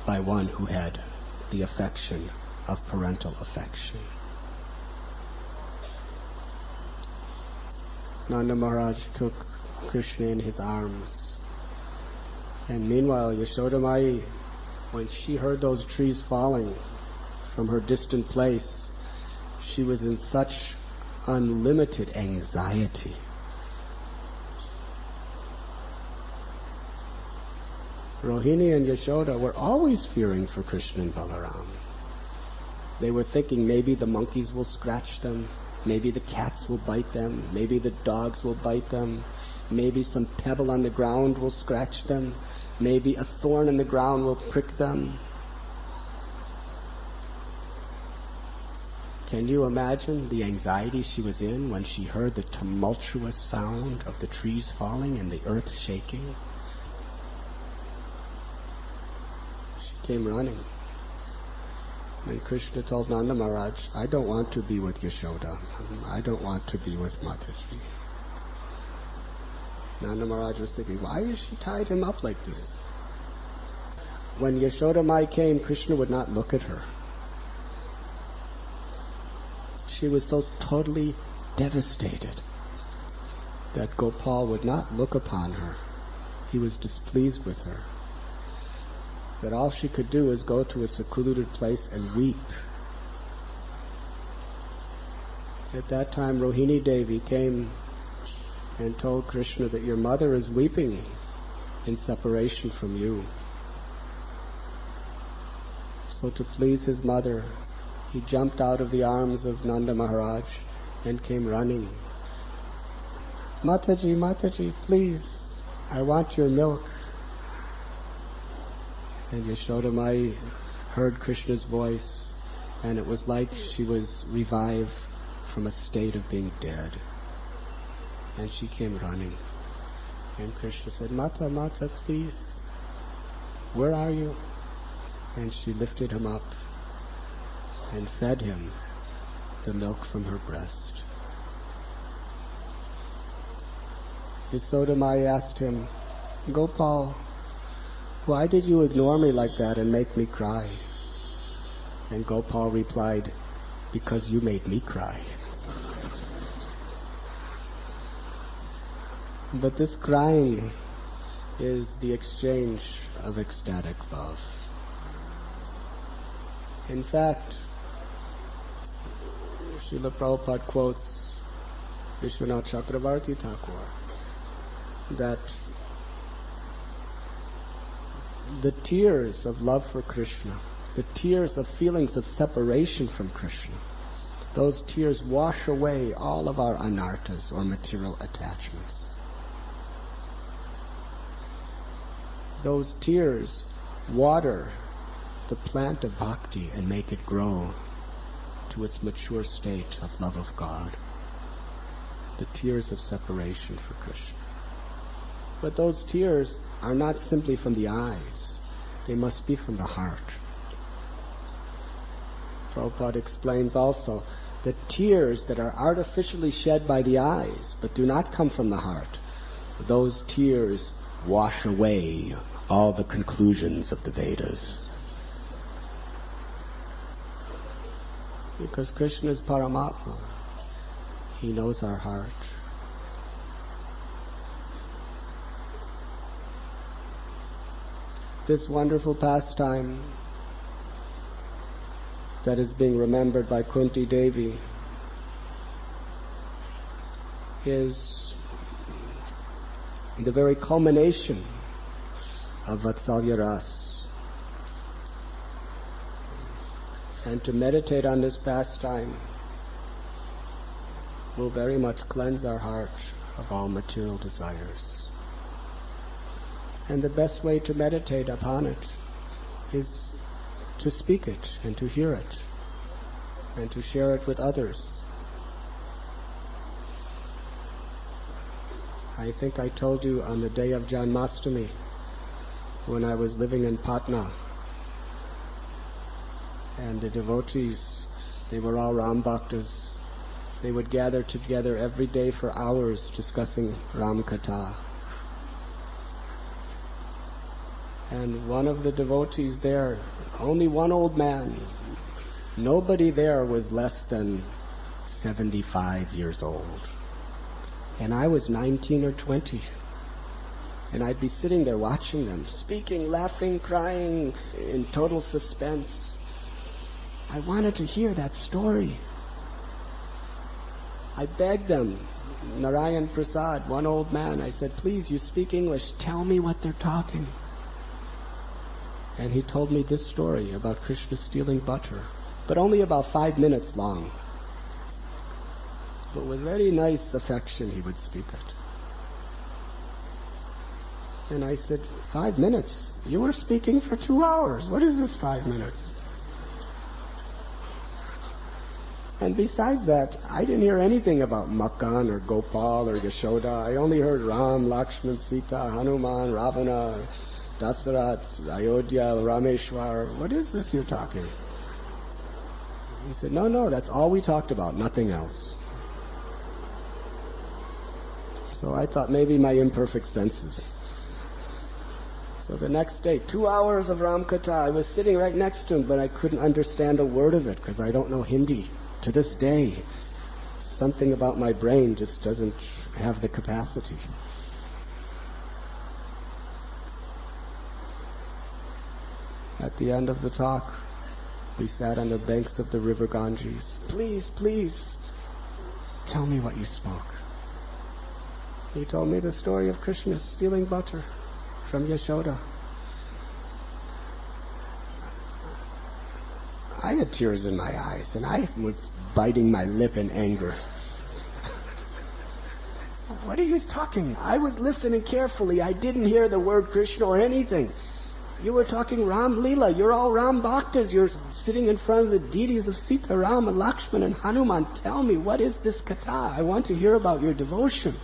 by one who had the affection of parental affection. Nanda Maharaj took Krishna in his arms. And meanwhile, Yashoda Mai, when she heard those trees falling from her distant place, she was in such unlimited anxiety. Rohini and Yashoda were always fearing for Krishna and Balaram. They were thinking maybe the monkeys will scratch them, maybe the cats will bite them, maybe the dogs will bite them, maybe some pebble on the ground will scratch them, maybe a thorn in the ground will prick them. Can you imagine the anxiety she was in when she heard the tumultuous sound of the trees falling and the earth shaking? She came running. And Krishna told Nanda Maharaj, I don't want to be with Yashoda. I don't want to be with Mataji. Nanda Maharaj was thinking, why has she tied him up like this? When Yashoda Mai came, Krishna would not look at her. She was so totally devastated that Gopal would not look upon her. He was displeased with her. That all she could do is go to a secluded place and weep. At that time, Rohini Devi came and told Krishna that your mother is weeping in separation from you. So to please his mother, he jumped out of the arms of Nanda Maharaj and came running. Mataji, Mataji, please, I want your milk. And Yashoda Mai heard Krishna's voice, and it was like she was revived from a state of being dead. And she came running. And Krishna said, Mata, Mata, please, where are you? And she lifted him up and fed him the milk from her breast. Yashoda Mai asked him, Gopal, why did you ignore me like that and make me cry? And Gopal replied, because you made me cry. But this crying is the exchange of ecstatic love. In fact, Srila Prabhupada quotes Vishwanath Chakravarti Thakur that the tears of love for Krishna, the tears of feelings of separation from Krishna, those tears wash away all of our anarthas or material attachments. Those tears water the plant of bhakti and make it grow to its mature state of love of God. The tears of separation for Krishna. But those tears are not simply from the eyes. They must be from the heart. Prabhupada explains also that tears that are artificially shed by the eyes but do not come from the heart, those tears wash away all the conclusions of the Vedas. Because Krishna is Paramatma. He knows our heart. This wonderful pastime that is being remembered by Kunti Devi is the very culmination of Vatsalya Ras. And to meditate on this pastime will very much cleanse our heart of all material desires. And the best way to meditate upon it is to speak it and to hear it and to share it with others. I think I told you on the day of Janmashtami, when I was living in Patna, and the devotees, they were all Ram Bhaktas. They would gather together every day for hours discussing Ram Katha. And one of the devotees there, only one old man, nobody there was less than 75 years old. And I was 19 or 20. And I'd be sitting there watching them, speaking, laughing, crying, in total suspense. I wanted to hear that story. I begged them, Narayan Prasad, one old man, I said, please, you speak English, tell me what they're talking. And he told me this story about Krishna stealing butter, but only about 5 minutes long. But with very nice affection he would speak it. And I said, 5 minutes? You were speaking for 2 hours. What is this 5 minutes? And besides that, I didn't hear anything about Makan or Gopal or Yashoda. I only heard Ram, Lakshman, Sita, Hanuman, Ravana, Dasarat, Ayodhya, Rameshwar. What is this you're talking? He said, no, that's all we talked about, nothing else. So I thought maybe my imperfect senses. So the next day, 2 hours of Ram Katha, I was sitting right next to him, but I couldn't understand a word of it because I don't know Hindi. To this day, something about my brain just doesn't have the capacity. At the end of the talk, we sat on the banks of the river Ganges. Please, tell me what you spoke. He told me the story of Krishna stealing butter from Yashoda. I had tears in my eyes, and I was biting my lip in anger. What are you talking? I was listening carefully. I didn't hear the word Krishna or anything. You were talking Ram Leela. You're all Ram Bhaktas. You're sitting in front of the deities of Sita, Ram, and Lakshman, and Hanuman. Tell me, what is this katha? I want to hear about your devotion.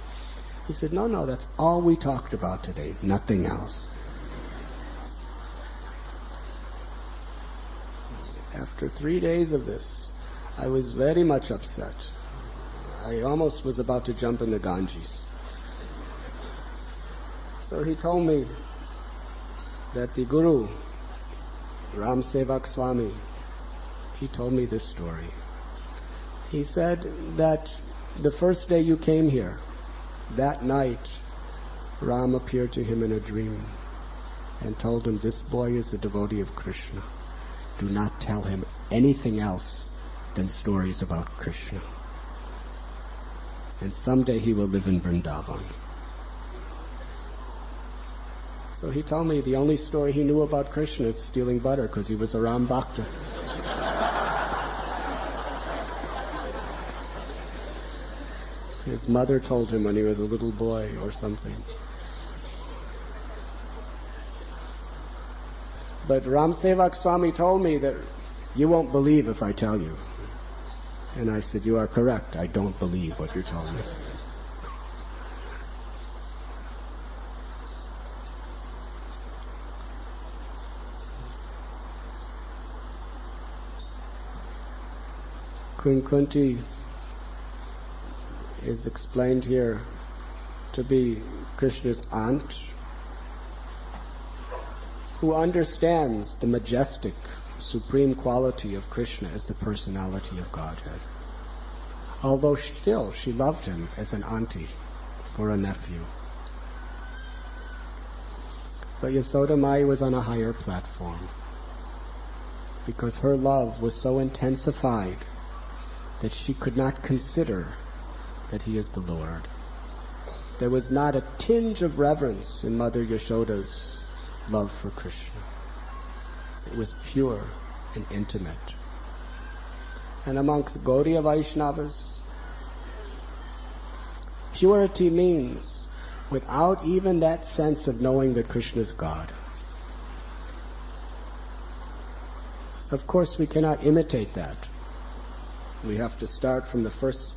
He said, no, that's all we talked about today, nothing else. After 3 days of this, I was very much upset. I almost was about to jump in the Ganges. So he told me that the Guru, Ram Sevak Swami, he told me this story. He said that the first day you came here, that night, Ram appeared to him in a dream and told him, this boy is a devotee of Krishna. Do not tell him anything else than stories about Krishna. And someday he will live in Vrindavan. So he told me the only story he knew about Krishna is stealing butter because he was a Ram Bhakta. His mother told him when he was a little boy or something. But Ram Sevak Swami told me that you won't believe if I tell you. And I said, you are correct. I don't believe what you're telling me. Queen Kunti is explained here to be Krishna's aunt, who understands the majestic, supreme quality of Krishna as the personality of Godhead. Although still she loved him as an auntie for a nephew. But Yasoda Mai was on a higher platform because her love was so intensified that she could not consider that he is the Lord. There was not a tinge of reverence in Mother Yashoda's love for Krishna. It was pure and intimate. And amongst Gaudiya Vaishnavas, purity means without even that sense of knowing that Krishna is God. Of course, we cannot imitate that. We have to start from the first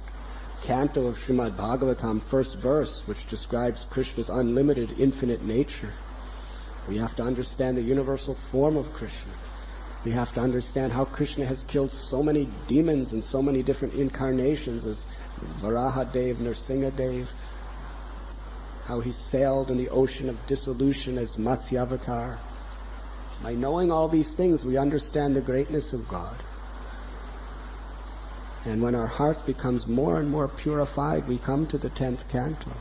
canto of Srimad Bhagavatam, first verse, which describes Krishna's unlimited, infinite nature. We have to understand the universal form of Krishna. We have to understand how Krishna has killed so many demons in so many different incarnations as Varahadev, Nrsingadev, how he sailed in the ocean of dissolution as Matsyavatar. By knowing all these things, we understand the greatness of God. And when our heart becomes more and more purified, we come to the 10th canto.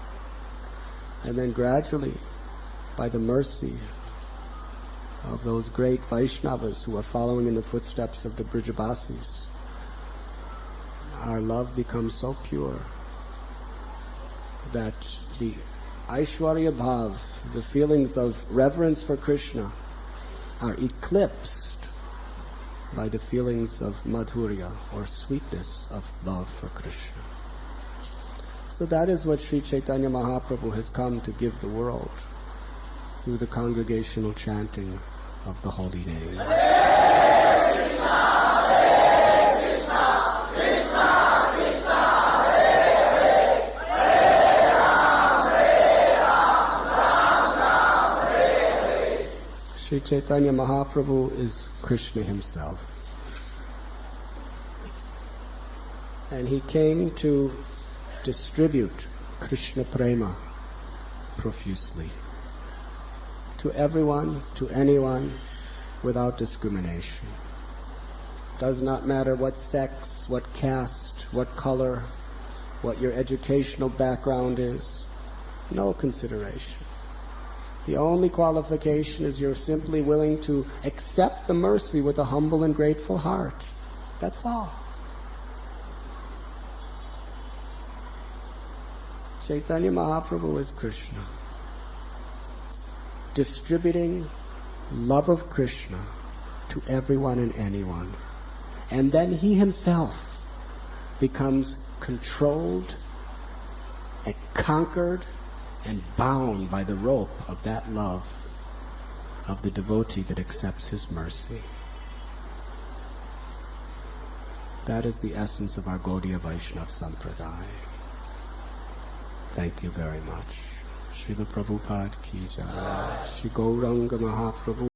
And then gradually, by the mercy of those great Vaishnavas who are following in the footsteps of the Brijabasis, our love becomes so pure that the Aishwarya Bhav, the feelings of reverence for Krishna, are eclipsed by the feelings of madhurya, or sweetness of love for Krishna. So that is what Sri Chaitanya Mahaprabhu has come to give the world through the congregational chanting of the holy name. Hare Krishna, Krishna, Krishna Sri Chaitanya Mahaprabhu is Krishna himself. And he came to distribute Krishna Prema profusely to everyone, to anyone, without discrimination. Does not matter what sex, what caste, what color, what your educational background is. No consideration. The only qualification is you're simply willing to accept the mercy with a humble and grateful heart. That's all. Chaitanya Mahaprabhu is Krishna, distributing love of Krishna to everyone and anyone. And then he himself becomes controlled and conquered and bound by the rope of that love of the devotee that accepts his mercy. That is the essence of our Gaudiya Vaishnava Sampradaya. Thank you very much. Srila Prabhupada ki jai. Shri Gauranga Mahaprabhu